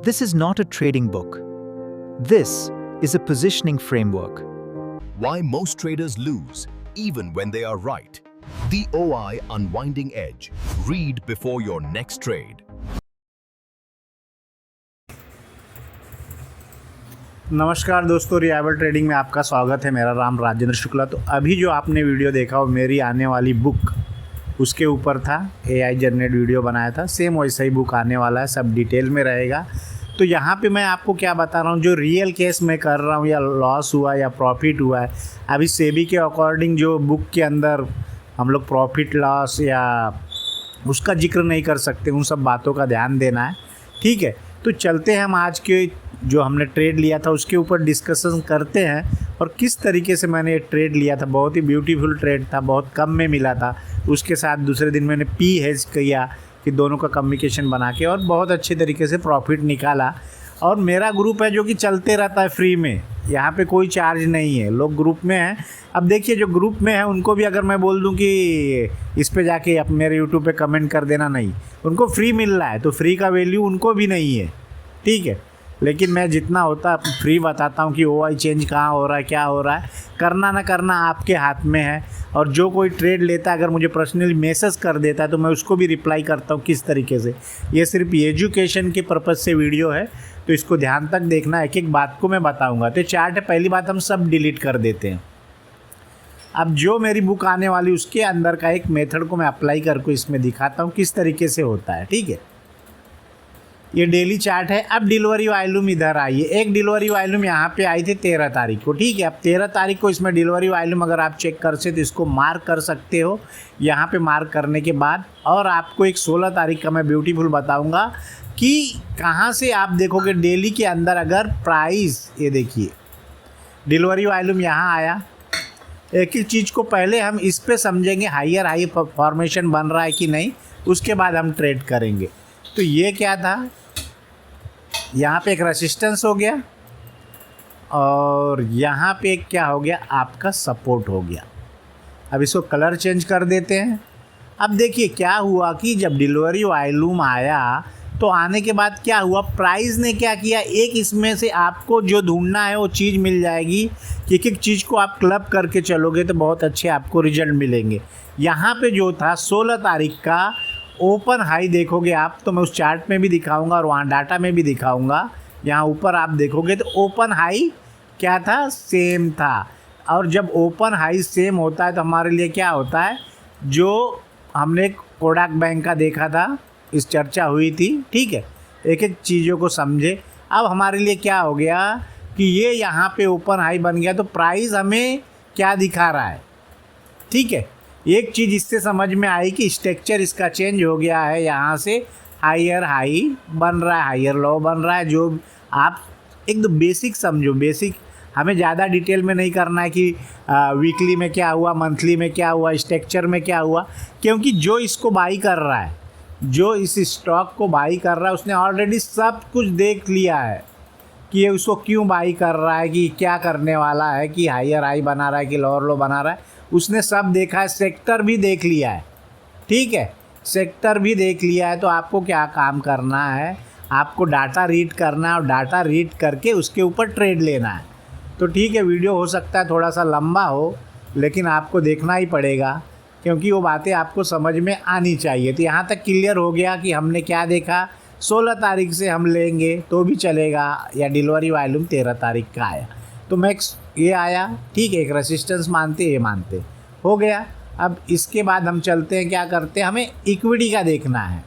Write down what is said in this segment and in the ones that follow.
This is not a trading book. This is a positioning framework. Why most traders lose, even when they are right. The OI Unwinding Edge. Read before your next trade. नमस्कार दोस्तों, reliable trading में आपका स्वागत है। मेरा नाम राजेंद्र शुक्ला। तो अभी जो आपने वीडियो देखा वो मेरी आने वाली बुक उसके ऊपर था। एआई जनरेट वीडियो बनाया था, सेम वैसा ही बुक आने वाला है, सब डिटेल में रहेगा। तो यहाँ पे मैं आपको क्या बता रहा हूँ, जो रियल केस में कर रहा हूँ, या लॉस हुआ या प्रॉफिट हुआ है, अभी सेबी के अकॉर्डिंग जो बुक के अंदर हम लोग प्रॉफिट लॉस या उसका जिक्र नहीं कर सकते, उन सब बातों का ध्यान देना है। ठीक है, तो चलते हैं हम आज के जो हमने ट्रेड लिया था उसके ऊपर डिस्कशन करते हैं और किस तरीके से मैंने ये ट्रेड लिया था। बहुत ही ब्यूटीफुल ट्रेड था, बहुत कम में मिला था। उसके साथ दूसरे दिन मैंने पी हेज किया कि दोनों का कम्युनिकेशन बना के, और बहुत अच्छे तरीके से प्रॉफिट निकाला। और मेरा ग्रुप है जो कि चलते रहता है फ्री में, यहाँ पे कोई चार्ज नहीं है, लोग ग्रुप में हैं। अब देखिए, जो ग्रुप में है उनको भी अगर मैं बोल दूं कि इस पे जाके आप मेरे यूट्यूब पे कमेंट कर देना, नहीं, उनको फ्री मिल रहा है तो फ्री का वैल्यू उनको भी नहीं है। ठीक है, लेकिन मैं जितना होता फ्री बताता हूँ कि ओआई चेंज कहाँ हो रहा है, क्या हो रहा है। करना ना करना आपके हाथ में है। और जो कोई ट्रेड लेता है, अगर मुझे पर्सनली मैसेज कर देता है तो मैं उसको भी रिप्लाई करता हूँ किस तरीके से। ये सिर्फ एजुकेशन के पर्पज़ से वीडियो है, तो इसको ध्यान तक देखना, एक एक बात को मैं बताऊँगा। तो चार्ट है, पहली बात हम सब डिलीट कर देते हैं। अब जो मेरी बुक आने वाली उसके अंदर का एक मेथड को मैं अप्लाई करके इसमें दिखाता हूँ किस तरीके से होता है। ठीक है, ये डेली चार्ट है। अब डिलीवरी वॉल्यूम इधर आइए, एक डिलीवरी वॉल्यूम यहाँ पे आई थी 13 तारीख को। ठीक है, अब 13 तारीख को इसमें डिलीवरी वॉल्यूम अगर आप चेक कर से तो इसको मार्क कर सकते हो यहाँ पे। मार्क करने के बाद और आपको एक 16 तारीख का मैं ब्यूटीफुल बताऊँगा कि कहाँ से आप देखोगे डेली के अंदर अगर प्राइस, ये देखिए डिलीवरी वॉल्यूम यहाँ आया। एक एक चीज़ को पहले हम इस पे समझेंगे, हाई फॉर्मेशन बन रहा है कि नहीं, उसके बाद हम ट्रेड करेंगे। तो ये क्या था, यहाँ पे एक रेसिस्टेंस हो गया और यहाँ पे क्या हो गया, आपका सपोर्ट हो गया। अब इसको कलर चेंज कर देते हैं। अब देखिए क्या हुआ कि जब डिलीवरी वॉल्यूम आया तो आने के बाद क्या हुआ, प्राइस ने क्या किया, एक इसमें से आपको जो ढूंढना है वो चीज़ मिल जाएगी कि एक एक चीज़ को आप क्लब करके चलोगे तो बहुत अच्छे आपको रिजल्ट मिलेंगे। यहाँ पे जो था 16 तारीख का ओपन हाई देखोगे आप, तो मैं उस चार्ट में भी दिखाऊंगा और वहाँ डाटा में भी दिखाऊंगा। यहाँ ऊपर आप देखोगे तो ओपन हाई क्या था, सेम था। और जब ओपन हाई सेम होता है तो हमारे लिए क्या होता है, जो हमने कोडक बैंक का देखा था, इस चर्चा हुई थी। ठीक है, एक एक चीज़ों को समझे। अब हमारे लिए क्या हो गया कि ये यहाँ पे ओपन हाई बन गया तो प्राइस हमें क्या दिखा रहा है। ठीक है, एक चीज़ इससे समझ में आई कि स्ट्रक्चर इसका चेंज हो गया है, यहाँ से हायर हाई बन रहा है, हायर लो बन रहा है। जो आप एक दो बेसिक समझो, बेसिक, हमें ज़्यादा डिटेल में नहीं करना है कि वीकली में क्या हुआ, मंथली में क्या हुआ, स्ट्रक्चर में क्या हुआ, क्योंकि जो इसको बाई कर रहा है, जो इस स्टॉक को बाई कर रहा है, उसने ऑलरेडी सब कुछ देख लिया है कि ये उसको क्यों बाई कर रहा है, कि क्या करने वाला है, कि हायर हाई बना रहा है कि लोअर लो बना रहा है, उसने सब देखा है। सेक्टर भी देख लिया है। ठीक है, सेक्टर भी देख लिया है। तो आपको क्या काम करना है, आपको डाटा रीड करना है और डाटा रीड करके उसके ऊपर ट्रेड लेना है। तो ठीक है, वीडियो हो सकता है थोड़ा सा लंबा हो, लेकिन आपको देखना ही पड़ेगा क्योंकि वो बातें आपको समझ में आनी चाहिए। तो यहाँ तक क्लियर हो गया कि हमने क्या देखा, 16 तारीख से हम लेंगे तो भी चलेगा, या डिलीवरी वॉल्यूम 13 तारीख का आया तो मैक्स ये आया। ठीक है, एक रेसिस्टेंस मानते, ये मानते हो गया। अब इसके बाद हम चलते हैं, क्या करते हैं, हमें इक्विटी का देखना है।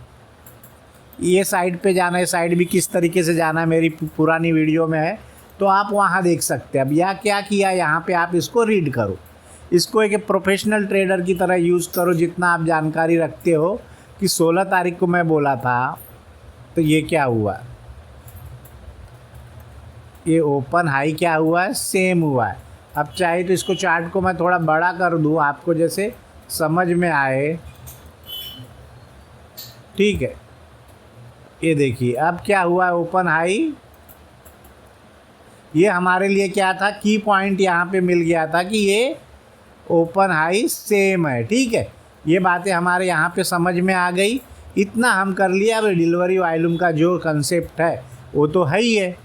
ये साइड पे जाना है, साइड भी किस तरीके से जाना है मेरी पुरानी वीडियो में है, तो आप वहाँ देख सकते हैं। अब यह क्या किया, यहाँ पे आप इसको रीड करो, इसको एक प्रोफेशनल ट्रेडर की तरह यूज़ करो, जितना आप जानकारी रखते हो। कि 16 तारीख को मैं बोला था तो ये क्या हुआ, ये ओपन हाई क्या हुआ है, सेम हुआ है। अब चाहे तो इसको चार्ट को मैं थोड़ा बड़ा कर दूं, आपको जैसे समझ में आए। ठीक है, ये देखिए अब क्या हुआ है, ओपन हाई। ये हमारे लिए क्या था, की पॉइंट यहाँ पे मिल गया था कि ये ओपन हाई सेम है। ठीक है, ये बातें हमारे यहाँ पे समझ में आ गई। इतना हम कर लिया। अब डिलीवरी वॉल्यूम का जो कंसेप्ट है वो तो है ही है,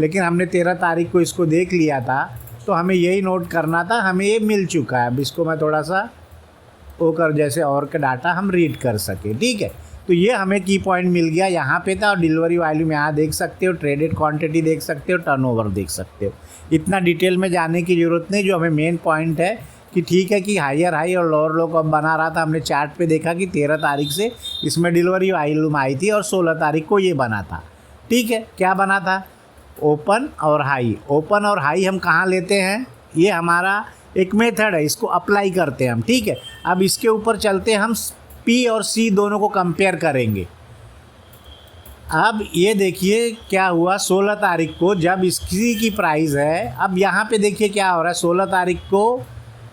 लेकिन हमने 13 तारीख को इसको देख लिया था, तो हमें यही नोट करना था, हमें ये मिल चुका है। अब इसको मैं थोड़ा सा वो कर जैसे और का डाटा हम रीड कर सके, ठीक है। तो ये हमें की पॉइंट मिल गया, यहाँ पे था। और डिलीवरी वॉल्यूम यहाँ देख सकते हो, ट्रेडेड क्वांटिटी देख सकते हो, टर्नओवर देख सकते हो। इतना डिटेल में जाने की ज़रूरत नहीं। जो हमें मेन पॉइंट है कि ठीक है कि हायर हाई और लोअर लो कब बना रहा था, हमने चार्ट पे देखा कि 13 तारीख से इसमें डिलीवरी वॉल्यूम आई थी और 16 तारीख को ये बना था, ठीक है। क्या बना था? ओपन और हाई। ओपन और हाई हम कहाँ लेते हैं? ये हमारा एक मेथड है, इसको अप्लाई करते हैं हम, ठीक है। अब इसके ऊपर चलते हैं, हम पी और सी दोनों को कंपेयर करेंगे। अब ये देखिए क्या हुआ 16 तारीख को, जब इसकी की प्राइस है। अब यहाँ पे देखिए क्या हो रहा है 16 तारीख को।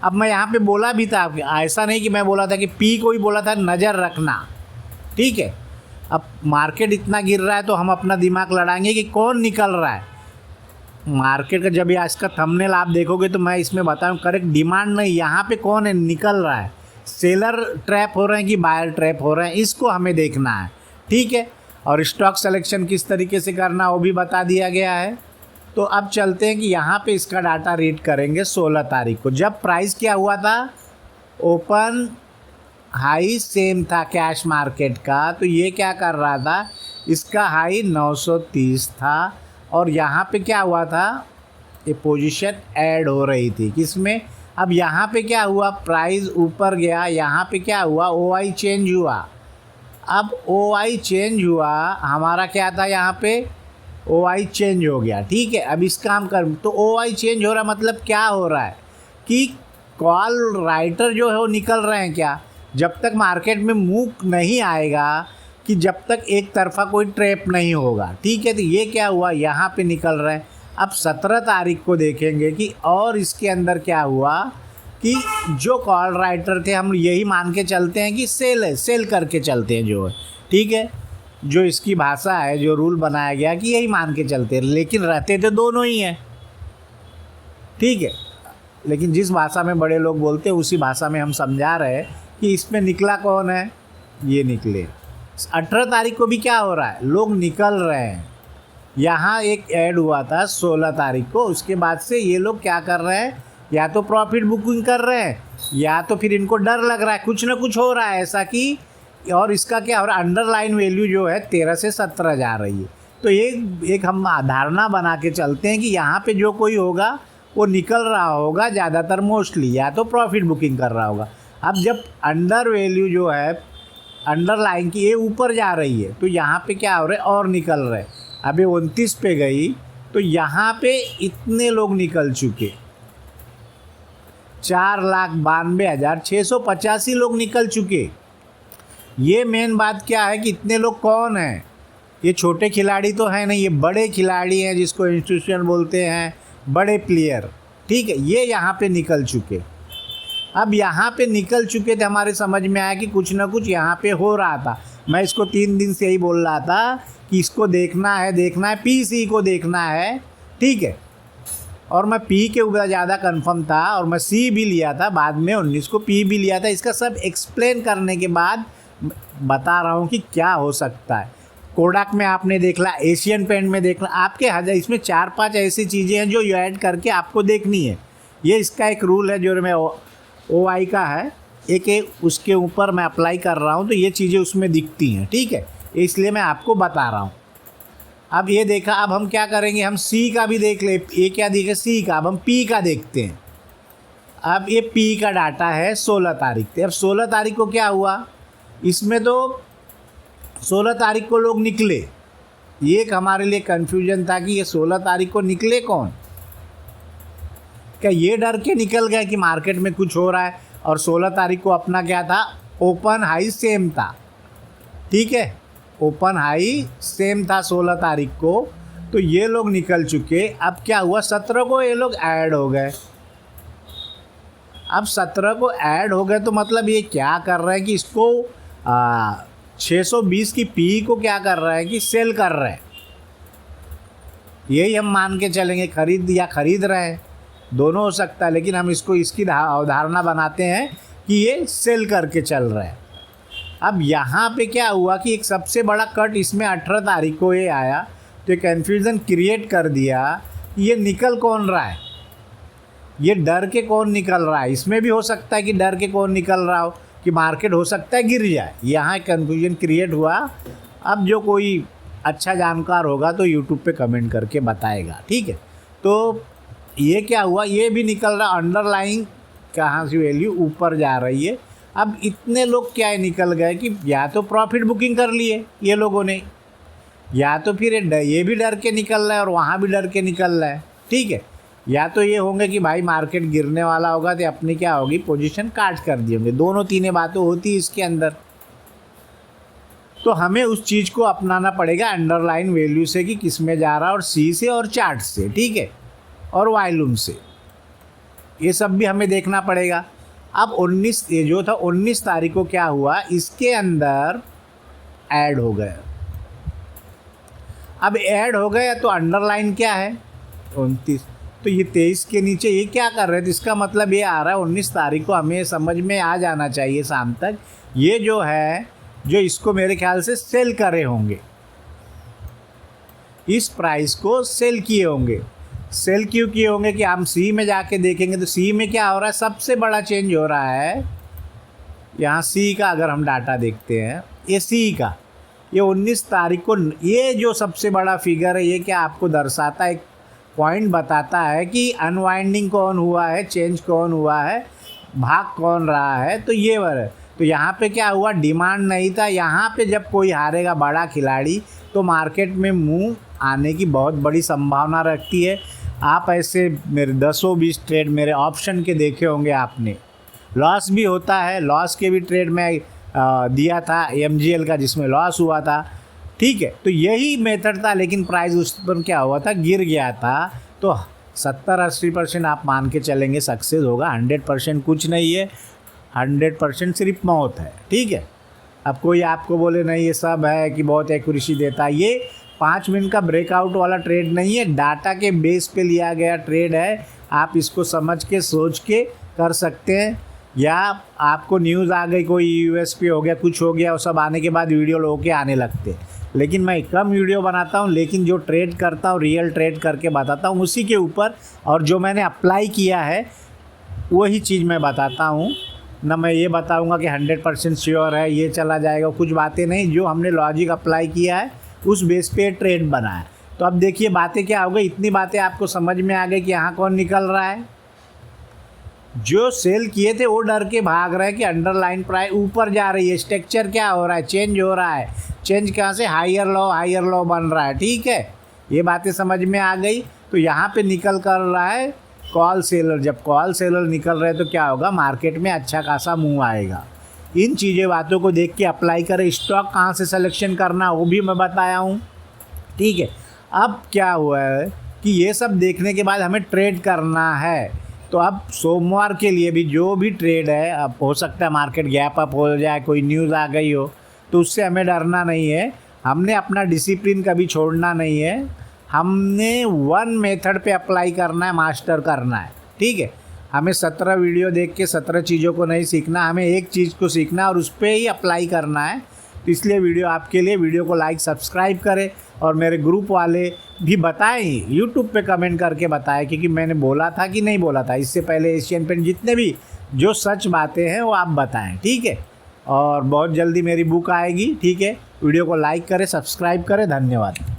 अब मैं यहाँ पे बोला भी था, ऐसा नहीं कि मैं बोला था कि पी को ही बोला था नज़र रखना, ठीक है। अब मार्केट इतना गिर रहा है तो हम अपना दिमाग लड़ाएंगे कि कौन निकल रहा है मार्केट का। जब आज का थंबनेल आप देखोगे तो मैं इसमें बताऊँ करेक्ट डिमांड नहीं, यहाँ पे कौन है निकल रहा है, सेलर ट्रैप हो रहे हैं कि बायर ट्रैप हो रहे हैं, इसको हमें देखना है, ठीक है। और स्टॉक सिलेक्शन किस तरीके से करना वो भी बता दिया गया है। तो अब चलते हैं कि यहाँ पे इसका डाटा रीड करेंगे 16 तारीख को। जब प्राइस क्या हुआ था, ओपन हाई सेम था कैश मार्केट का, तो ये क्या कर रहा था, इसका हाई 930 था और यहाँ पे क्या हुआ था, ये पोजीशन ऐड हो रही थी किसमें। अब यहाँ पे क्या हुआ, प्राइस ऊपर गया, यहाँ पे क्या हुआ, ओआई चेंज हुआ। अब ओआई चेंज हुआ, हमारा क्या था यहाँ पे, ओआई चेंज हो गया, ठीक है। अब इसका हम कर, तो ओआई चेंज हो रहा मतलब क्या हो रहा है कि कॉल राइटर जो है वो निकल रहे हैं क्या। जब तक मार्केट में मूव नहीं आएगा, कि जब तक एक तरफा कोई ट्रैप नहीं होगा, ठीक है। तो ये क्या हुआ, यहाँ पे निकल रहे हैं। अब 17 तारीख को देखेंगे कि और इसके अंदर क्या हुआ कि जो कॉल राइटर थे, हम यही मान के चलते हैं कि सेल है, सेल करके चलते हैं जो है, ठीक है। जो इसकी भाषा है, जो रूल बनाया गया कि यही मान के चलते हैं, लेकिन रहते तो दोनों ही हैं, ठीक है। लेकिन जिस भाषा में बड़े लोग बोलते हैं उसी भाषा में हम समझा रहे हैं कि इसमें निकला कौन है, ये निकले। 18 तारीख को भी क्या हो रहा है, लोग निकल रहे हैं। यहाँ एक ऐड हुआ था 16 तारीख को, उसके बाद से ये लोग क्या कर रहे हैं, या तो प्रॉफिट बुकिंग कर रहे हैं, या तो फिर इनको डर लग रहा है, कुछ ना कुछ हो रहा है ऐसा कि। और इसका क्या हो रहा है, अंडरलाइन वैल्यू जो है 13 से 17 जा रही है। तो एक हम धारणा बना के चलते हैं कि यहाँ पे जो कोई होगा वो निकल रहा होगा ज़्यादातर, मोस्टली या तो प्रॉफिट बुकिंग कर रहा होगा। अब जब अंडर वैल्यू जो है अंडरलाइन की ये ऊपर जा रही है, तो यहाँ पे क्या हो रहा है, और निकल रहे हैं। अभी 29 पे गई तो यहाँ पे इतने लोग निकल चुके, 4,92,685 लोग निकल चुके। ये मेन बात क्या है कि इतने लोग कौन हैं, ये छोटे खिलाड़ी तो हैं नहीं, ये बड़े खिलाड़ी हैं जिसको इंस्टीट्यूशन बोलते हैं, बड़े प्लेयर, ठीक है। ये यहाँ पे निकल चुके। अब यहाँ पे निकल चुके थे, हमारे समझ में आया कि कुछ ना कुछ यहाँ पे हो रहा था। मैं इसको 3 दिन से यही बोल रहा था कि इसको देखना है, पीसी को देखना है, ठीक है। और मैं पी के ऊपर ज़्यादा कंफर्म था और मैं सी भी लिया था, बाद में 19 को पी भी लिया था। इसका सब एक्सप्लेन करने के बाद बता रहा हूँ कि क्या हो सकता है। कोडाक में आपने देख ला, एशियन पेंट में देख ला, आपके हजार इसमें 4-5 ऐसी चीज़ें हैं जो ऐड करके आपको देखनी है। ये इसका एक रूल है जो मैं ओआई का है, एक उसके ऊपर मैं अप्लाई कर रहा हूँ, तो ये चीज़ें उसमें दिखती हैं, ठीक है। इसलिए मैं आपको बता रहा हूँ। अब ये देखा, अब हम क्या करेंगे, हम सी का भी देख ले। ये क्या दिखे, सी का। अब हम पी का देखते हैं। अब ये पी का डाटा है 16 तारीख से। अब 16 तारीख को क्या हुआ, इसमें तो 16 तारीख को लोग निकले। ये एक हमारे लिए कन्फ्यूजन था कि ये 16 तारीख को निकले कौन, क्या ये डर के निकल गए कि मार्केट में कुछ हो रहा है। और 16 तारीख को अपना क्या था, ओपन हाई सेम था, ठीक है। ओपन हाई सेम था 16 तारीख को, तो ये लोग निकल चुके। अब क्या हुआ, 17 को ये लोग ऐड हो गए। अब 17 को ऐड हो गए तो मतलब ये क्या कर रहे हैं कि इसको 620 की पी को क्या कर रहा है कि सेल कर रहे हैं। यही हम मान के चलेंगे, खरीद या खरीद रहे हैं, दोनों हो सकता है। लेकिन हम इसको इसकी अवधारणा बनाते हैं कि ये सेल करके चल रहा है। अब यहाँ पे क्या हुआ कि एक सबसे बड़ा कट इसमें 18 तारीख को ये आया, तो ये कन्फ्यूज़न क्रिएट कर दिया कि ये निकल कौन रहा है, ये डर के कौन निकल रहा है। इसमें भी हो सकता है कि डर के कौन निकल रहा हो कि मार्केट हो सकता है गिर जाए, यहाँ कन्फ्यूजन क्रिएट हुआ। अब जो कोई अच्छा जानकार होगा तो यूट्यूब पे कमेंट करके बताएगा, ठीक है। तो ये क्या हुआ, ये भी निकल रहा अंडरलाइन कहाँ से वैल्यू ऊपर जा रही है। अब इतने लोग क्या है निकल गए कि या तो प्रॉफिट बुकिंग कर लिए ये लोगों ने, या तो फिर ये भी डर के निकल रहा है और वहाँ भी डर के निकल रहा है, ठीक है। या तो ये होंगे कि भाई मार्केट गिरने वाला होगा तो अपनी क्या होगी पोजीशन काट कर दिए होंगे, दोनों तीनों बातें होती है इसके अंदर। तो हमें उस चीज़ को अपनाना पड़ेगा अंडरलाइन वैल्यू से कि किस में जा रहा है, और सी से और चार्ट से, ठीक है, और वॉल्यूम से, ये सब भी हमें देखना पड़ेगा। अब 19 ये जो था 19 तारीख को क्या हुआ, इसके अंदर ऐड हो गया। अब ऐड हो गया तो अंडरलाइन क्या है 29, तो ये 23 के नीचे ये क्या कर रहे थे, इसका मतलब ये आ रहा है 19 तारीख को हमें समझ में आ जाना चाहिए शाम तक, ये जो है जो इसको मेरे ख्याल से सेल करे होंगे, इस प्राइस को सेल किए होंगे। सेल क्यों किए होंगे कि हम सी में जाके देखेंगे तो सी में क्या हो रहा है, सबसे बड़ा चेंज हो रहा है यहाँ सी का। अगर हम डाटा देखते हैं ये सी का, ये 19 तारीख को ये जो सबसे बड़ा फिगर है, ये क्या आपको दर्शाता है, एक पॉइंट बताता है कि अनवाइंडिंग कौन हुआ है, चेंज कौन हुआ है, भाग कौन रहा है। तो ये वाला, तो यहाँ पे क्या हुआ, डिमांड नहीं था। यहाँ पे जब कोई हारेगा बड़ा खिलाड़ी तो मार्केट में मूव आने की बहुत बड़ी संभावना रखती है। आप ऐसे मेरे 10-20 ट्रेड मेरे ऑप्शन के देखे होंगे आपने, लॉस भी होता है, लॉस के भी ट्रेड में दिया था MGL का जिसमें लॉस हुआ था, ठीक है। तो यही मेथड था, लेकिन प्राइस उस पर क्या हुआ था, गिर गया था। तो 70-80% आप मान के चलेंगे सक्सेस होगा, 100% कुछ नहीं है, 100% सिर्फ मौत है, ठीक है। अब कोई आपको बोले नहीं ये सब है कि बहुत एक्यूरेसी देता है, ये 5 मिनट का ब्रेकआउट वाला ट्रेड नहीं है, डाटा के बेस पे लिया गया ट्रेड है। आप इसको समझ के सोच के कर सकते हैं, या आपको न्यूज़ आ गई कोई USP हो गया, कुछ हो गया, वो सब आने के बाद वीडियो लोगों के आने लगते। लेकिन मैं कम वीडियो बनाता हूँ, लेकिन जो ट्रेड करता हूँ रियल ट्रेड करके बताता हूँ उसी के ऊपर, और जो मैंने अप्लाई किया है वही चीज़ मैं बताता हूँ। ना मैं ये बताऊँगा कि 100% श्योर है ये चला जाएगा, कुछ बातें नहीं, जो हमने लॉजिक अप्लाई किया है उस बेस पे ट्रेड बना है। तो अब देखिए बातें क्या हो गई, इतनी बातें आपको समझ में आ गई कि यहाँ कौन निकल रहा है। जो सेल किए थे वो डर के भाग रहे हैं कि अंडरलाइन प्राइस ऊपर जा रही है, स्ट्रक्चर क्या हो रहा है, चेंज हो रहा है, चेंज कहाँ से, हायर लो बन रहा है, ठीक है। ये बातें समझ में आ गई। तो यहाँ पे निकल कर रहा है कॉल सेलर, जब कॉल सेलर निकल रहे हैं तो क्या होगा, मार्केट में अच्छा खासा मूव आएगा। इन चीज़ें बातों को देख के अप्लाई करें। स्टॉक कहाँ से सिलेक्शन करना वो भी मैं बताया हूँ, ठीक है। अब क्या हुआ है कि ये सब देखने के बाद हमें ट्रेड करना है। तो अब सोमवार के लिए भी जो भी ट्रेड है, अब हो सकता है मार्केट गैप अप हो जाए, कोई न्यूज़ आ गई हो, तो उससे हमें डरना नहीं है। हमने अपना डिसिप्लिन कभी छोड़ना नहीं है, हमने वन मेथड पे अप्लाई करना है, मास्टर करना है, ठीक है। हमें 17 वीडियो देख के 17 चीज़ों को नहीं सीखना, हमें एक चीज़ को सीखना है और उस पर ही अप्लाई करना है। तो इसलिए वीडियो आपके लिए, वीडियो को लाइक सब्सक्राइब करें, और मेरे ग्रुप वाले भी बताएं, यूट्यूब पे कमेंट करके बताएं क्योंकि मैंने बोला था कि नहीं बोला था। इससे पहले एशियन पेंट जितने भी जो सच बातें हैं वो आप बताएं, ठीक है। और बहुत जल्दी मेरी बुक आएगी, ठीक है। वीडियो को लाइक करें, सब्सक्राइब करें, धन्यवाद।